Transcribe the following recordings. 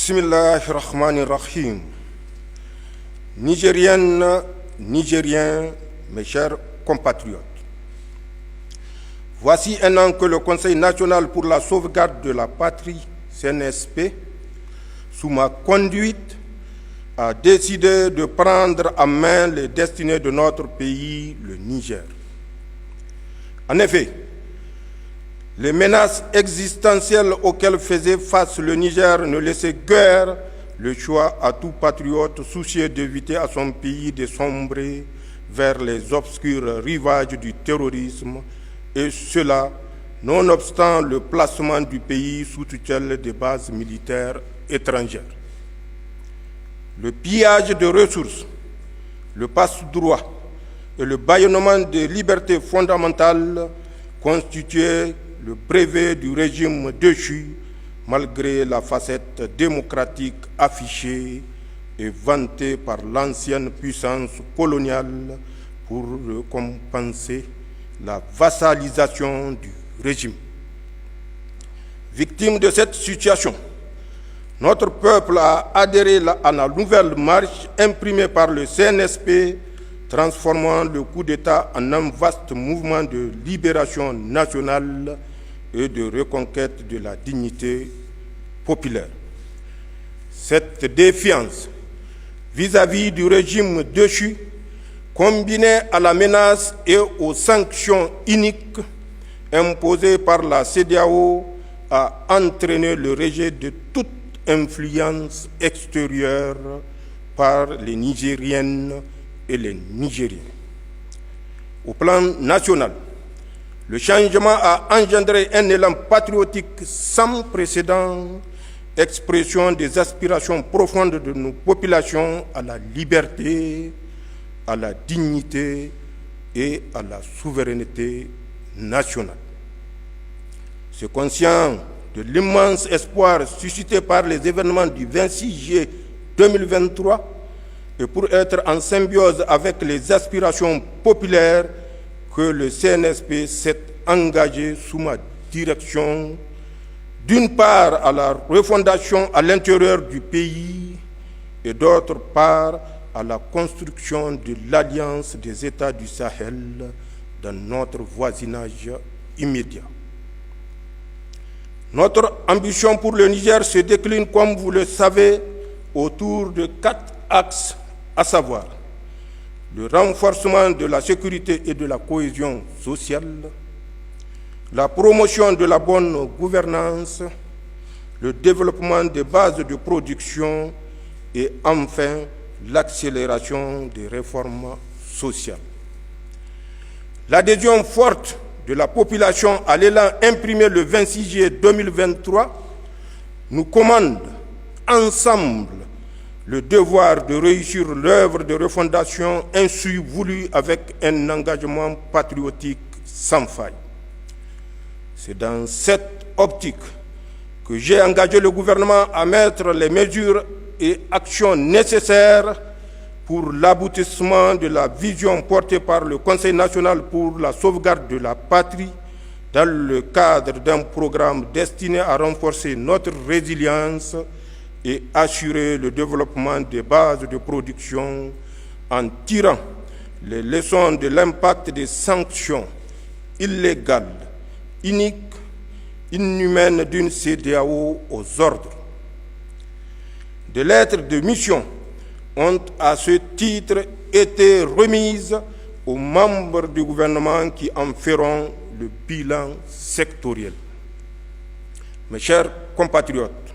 Bismillahirrahmanirrahim. Nigériennes, Nigériens, mes chers compatriotes. Voici un an que le Conseil national pour la sauvegarde de la patrie, CNSP, sous ma conduite, a décidé de prendre en main les destinées de notre pays, le Niger. En effet, les menaces existentielles auxquelles faisait face le Niger ne laissaient guère le choix à tout patriote soucieux d'éviter à son pays de sombrer vers les obscurs rivages du terrorisme, et cela nonobstant le placement du pays sous tutelle des bases militaires étrangères. Le pillage de ressources, le passe-droit et le bâillonnement des libertés fondamentales constituaient le brevet du régime déchu, malgré la facette démocratique affichée et vantée par l'ancienne puissance coloniale pour compenser la vassalisation du régime. Victime de cette situation, notre peuple a adhéré à la nouvelle marche imprimée par le CNSP, transformant le coup d'État en un vaste mouvement de libération nationale et de reconquête de la dignité populaire. Cette défiance vis-à-vis du régime déchu, combinée à la menace et aux sanctions iniques imposées par la CEDEAO, a entraîné le rejet de toute influence extérieure par les Nigériennes et les Nigériens. Au plan national, le changement a engendré un élan patriotique sans précédent, expression des aspirations profondes de nos populations à la liberté, à la dignité et à la souveraineté nationale. C'est conscient de l'immense espoir suscité par les événements du 26 juillet 2023 et pour être en symbiose avec les aspirations populaires que le CNSP s'est engagé sous ma direction, d'une part à la refondation à l'intérieur du pays et d'autre part à la construction de l'alliance des États du Sahel dans notre voisinage immédiat. Notre ambition pour le Niger se décline, comme vous le savez, autour de 4 axes, à savoir le renforcement de la sécurité et de la cohésion sociale, la promotion de la bonne gouvernance, le développement des bases de production et enfin l'accélération des réformes sociales. L'adhésion forte de la population à l'élan imprimé le 26 juillet 2023 nous commande ensemble le devoir de réussir l'œuvre de refondation ainsi voulue avec un engagement patriotique sans faille. C'est dans cette optique que j'ai engagé le gouvernement à mettre les mesures et actions nécessaires pour l'aboutissement de la vision portée par le Conseil national pour la sauvegarde de la patrie dans le cadre d'un programme destiné à renforcer notre résilience et assurer le développement des bases de production en tirant les leçons de l'impact des sanctions illégales, iniques, inhumaines d'une CEDEAO aux ordres. Des lettres de mission ont à ce titre été remises aux membres du gouvernement qui en feront le bilan sectoriel. Mes chers compatriotes,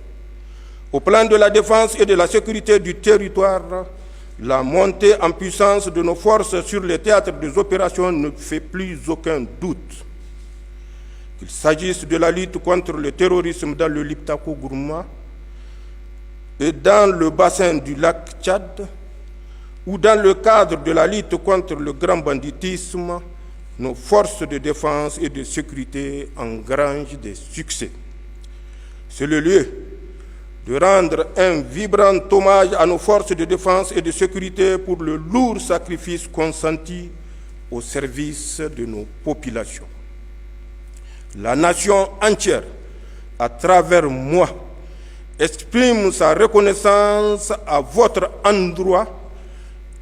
au plan de la défense et de la sécurité du territoire, la montée en puissance de nos forces sur les théâtres des opérations ne fait plus aucun doute. Qu'il s'agisse de la lutte contre le terrorisme dans le Liptako-Gourma et dans le bassin du lac Tchad, ou dans le cadre de la lutte contre le grand banditisme, nos forces de défense et de sécurité engrangent des succès. C'est le lieu de rendre un vibrant hommage à nos forces de défense et de sécurité pour le lourd sacrifice consenti au service de nos populations. La nation entière, à travers moi, exprime sa reconnaissance à votre endroit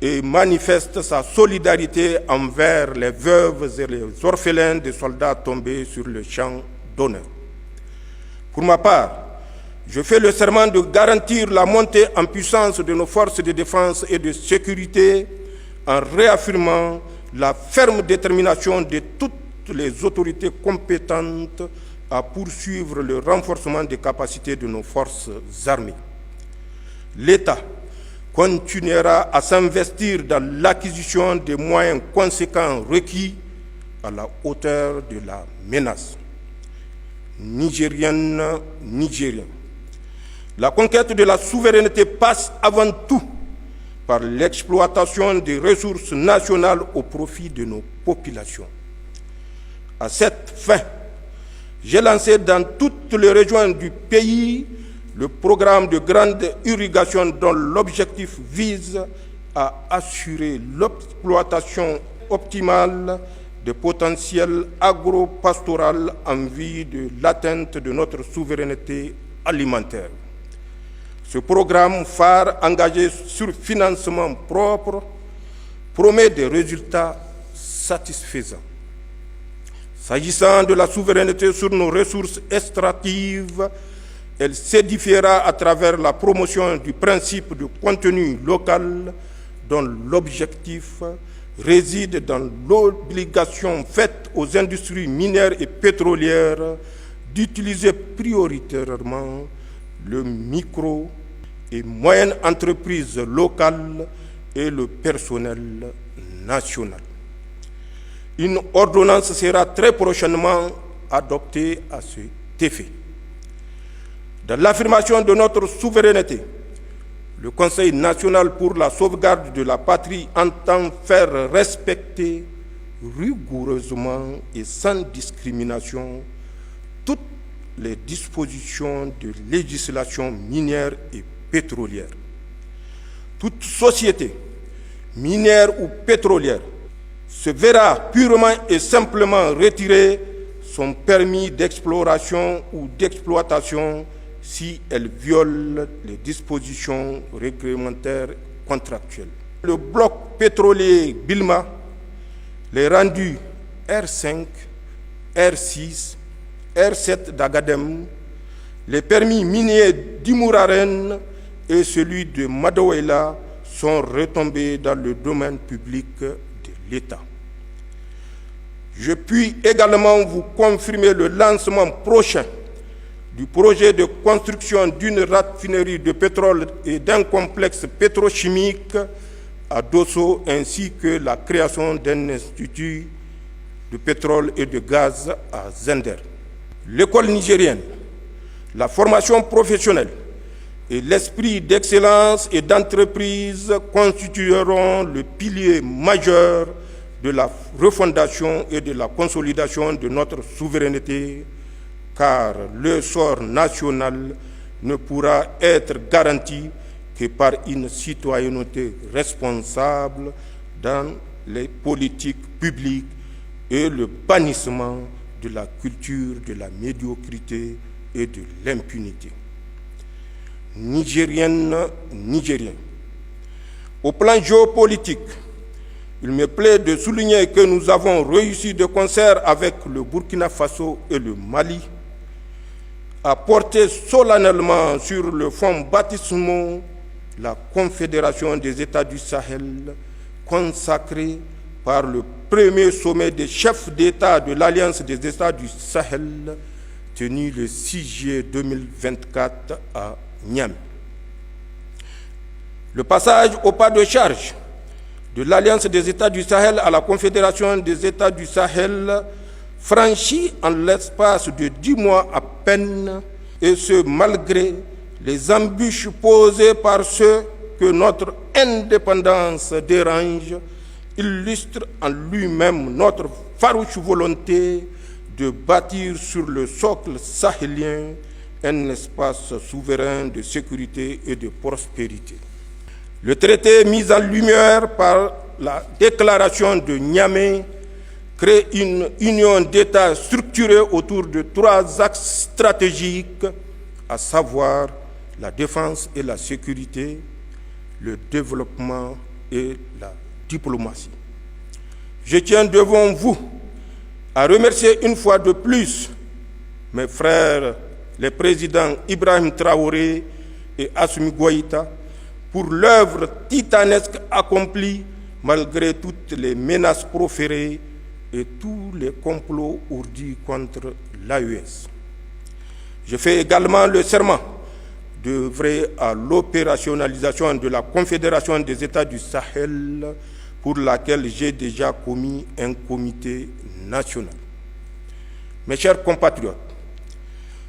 et manifeste sa solidarité envers les veuves et les orphelins des soldats tombés sur le champ d'honneur. Pour ma part, je fais le serment de garantir la montée en puissance de nos forces de défense et de sécurité en réaffirmant la ferme détermination de toutes les autorités compétentes à poursuivre le renforcement des capacités de nos forces armées. L'État continuera à s'investir dans l'acquisition des moyens conséquents requis à la hauteur de la menace. Nigériennes, Nigériens, la conquête de la souveraineté passe avant tout par l'exploitation des ressources nationales au profit de nos populations. À cette fin, j'ai lancé dans toutes les régions du pays le programme de grande irrigation dont l'objectif vise à assurer l'exploitation optimale des potentiels agro-pastoral en vue de l'atteinte de notre souveraineté alimentaire. Ce programme phare engagé sur financement propre promet des résultats satisfaisants. S'agissant de la souveraineté sur nos ressources extractives, elle s'édifiera à travers la promotion du principe de contenu local dont l'objectif réside dans l'obligation faite aux industries minières et pétrolières d'utiliser prioritairement le micro et moyenne entreprises locales et le personnel national. Une ordonnance sera très prochainement adoptée à cet effet. Dans l'affirmation de notre souveraineté, le Conseil national pour la sauvegarde de la patrie entend faire respecter rigoureusement et sans discrimination toutes les dispositions de législation minière et pétrolière. Toute société, minière ou pétrolière, se verra purement et simplement retirer son permis d'exploration ou d'exploitation si elle viole les dispositions réglementaires contractuelles. Le bloc pétrolier Bilma, les rendus R5, R6, R7 d'Agadem, les permis miniers d'Imouraren et celui de Madawela sont retombés dans le domaine public de l'État. Je puis également vous confirmer le lancement prochain du projet de construction d'une raffinerie de pétrole et d'un complexe pétrochimique à Dosso, ainsi que la création d'un institut de pétrole et de gaz à Zender. L'école nigérienne, la formation professionnelle et l'esprit d'excellence et d'entreprise constitueront le pilier majeur de la refondation et de la consolidation de notre souveraineté, car le sort national ne pourra être garanti que par une citoyenneté responsable dans les politiques publiques et le bannissement de la culture de la médiocrité et de l'impunité. Nigériennes, Nigériens, au plan géopolitique, il me plaît de souligner que nous avons réussi de concert avec le Burkina Faso et le Mali à porter solennellement sur le fonds baptismal la Confédération des États du Sahel, consacrée par le premier sommet des chefs d'État de l'Alliance des États du Sahel, tenu le 6 juillet 2024 à Niamey. Le passage au pas de charge de l'Alliance des États du Sahel à la Confédération des États du Sahel franchi en l'espace de 10 mois à peine, et ce malgré les embûches posées par ceux que notre indépendance dérange, illustre en lui-même notre farouche volonté de bâtir sur le socle sahélien un espace souverain de sécurité et de prospérité. Le traité mis en lumière par la déclaration de Niamey crée une union d'États structurée autour de 3 axes stratégiques, à savoir la défense et la sécurité, le développement et la diplomatie. Je tiens devant vous à remercier une fois de plus mes frères, les présidents Ibrahim Traoré et Assimi Goïta, pour l'œuvre titanesque accomplie malgré toutes les menaces proférées et tous les complots ourdis contre l'AES. Je fais également le serment d'œuvrer à l'opérationnalisation de la Confédération des États du Sahel, pour laquelle j'ai déjà commis un comité national. Mes chers compatriotes,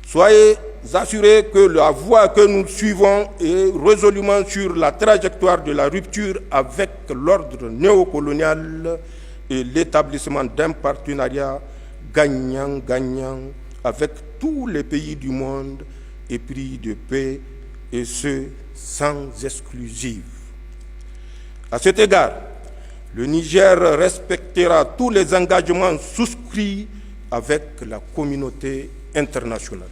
soyez assurés que la voie que nous suivons est résolument sur la trajectoire de la rupture avec l'ordre néocolonial et l'établissement d'un partenariat gagnant-gagnant avec tous les pays du monde épris de paix, et ce, sans exclusive. À cet égard, le Niger respectera tous les engagements souscrits avec la communauté internationale.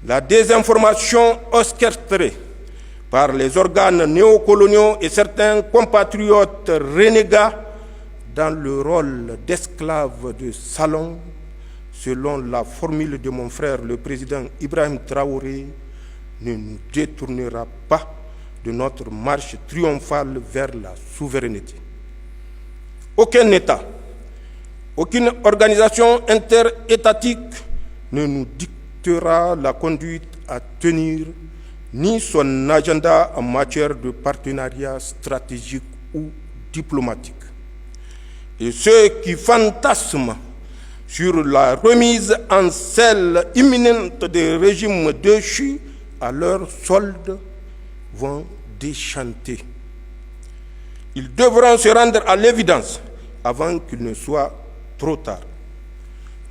La désinformation orchestrée par les organes néocoloniaux et certains compatriotes renégats dans le rôle d'esclaves de salon, selon la formule de mon frère le président Ibrahim Traoré, ne nous détournera pas de notre marche triomphale vers la souveraineté. Aucun État, aucune organisation interétatique ne nous dictera la conduite à tenir, ni son agenda en matière de partenariat stratégique ou diplomatique. Et ceux qui fantasment sur la remise en selle imminente des régimes déchus à leur solde vont déchanter. Ils devront se rendre à l'évidence avant qu'il ne soit trop tard.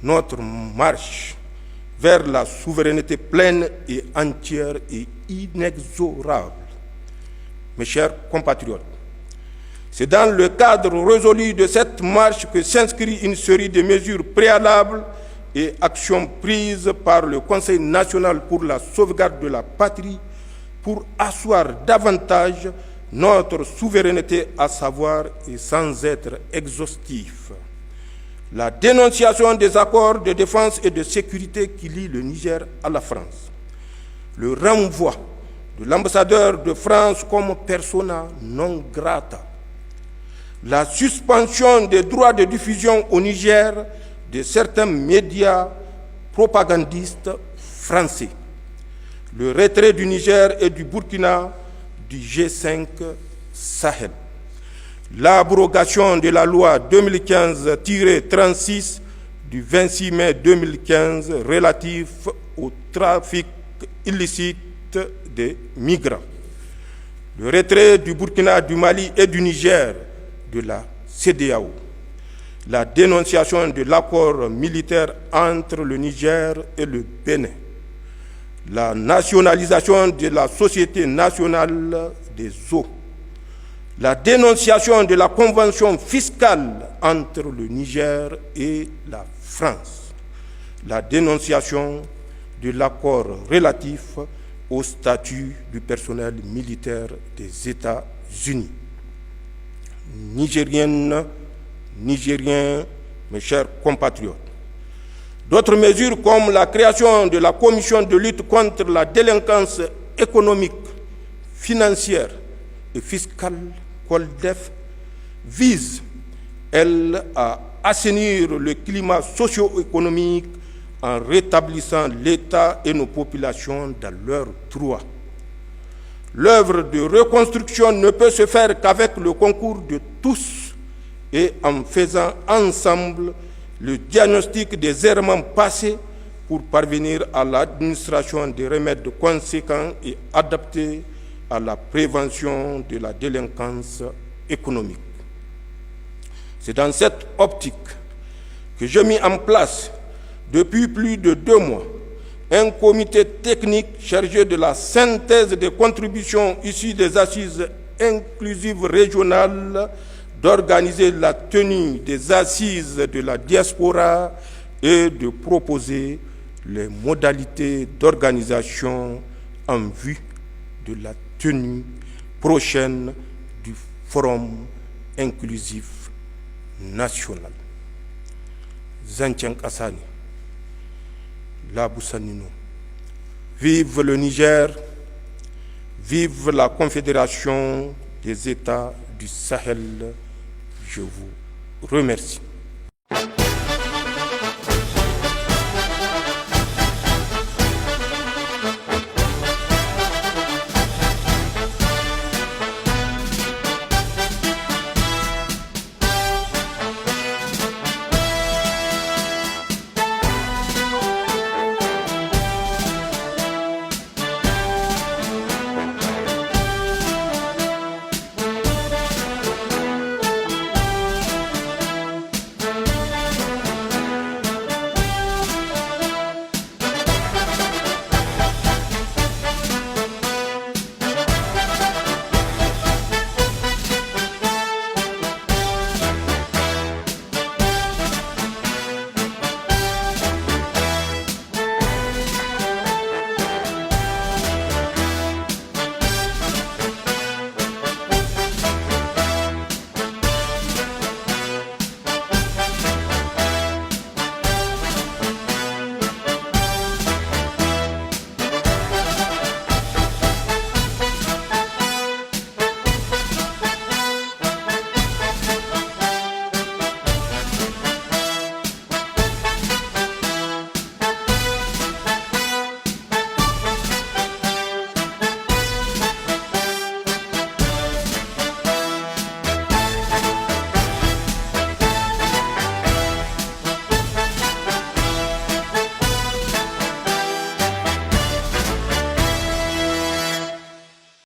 Notre marche vers la souveraineté pleine et entière est inexorable. Mes chers compatriotes, c'est dans le cadre résolu de cette marche que s'inscrit une série de mesures préalables et actions prises par le Conseil national pour la sauvegarde de la patrie pour asseoir davantage notre souveraineté, à savoir, et sans être exhaustif, la dénonciation des accords de défense et de sécurité qui lient le Niger à la France, le renvoi de l'ambassadeur de France comme persona non grata, la suspension des droits de diffusion au Niger de certains médias propagandistes français, le retrait du Niger et du Burkina du G5 Sahel, l'abrogation de la loi 2015-36 du 26 mai 2015 relatif au trafic illicite des migrants, le retrait du Burkina, du Mali et du Niger de la CEDEAO, la dénonciation de l'accord militaire entre le Niger et le Bénin, la nationalisation de la Société nationale des eaux, la dénonciation de la convention fiscale entre le Niger et la France, la dénonciation de l'accord relatif au statut du personnel militaire des États-Unis. Nigériennes, Nigériens, mes chers compatriotes, d'autres mesures comme la création de la commission de lutte contre la délinquance économique, financière et fiscale, COLDEF, visent, elles, à assainir le climat socio-économique en rétablissant l'État et nos populations dans leurs droits. L'œuvre de reconstruction ne peut se faire qu'avec le concours de tous et en faisant ensemble le diagnostic des errements passés pour parvenir à l'administration des remèdes conséquents et adaptés à la prévention de la délinquance économique. C'est dans cette optique que j'ai mis en place depuis plus de 2 mois un comité technique chargé de la synthèse des contributions issues des assises inclusives régionales, d'organiser la tenue des assises de la diaspora et de proposer les modalités d'organisation en vue de la tenue prochaine du Forum inclusif national. Zancen Kassani, Labousanino. Vive le Niger, vive la Confédération des États du Sahel. Je vous remercie.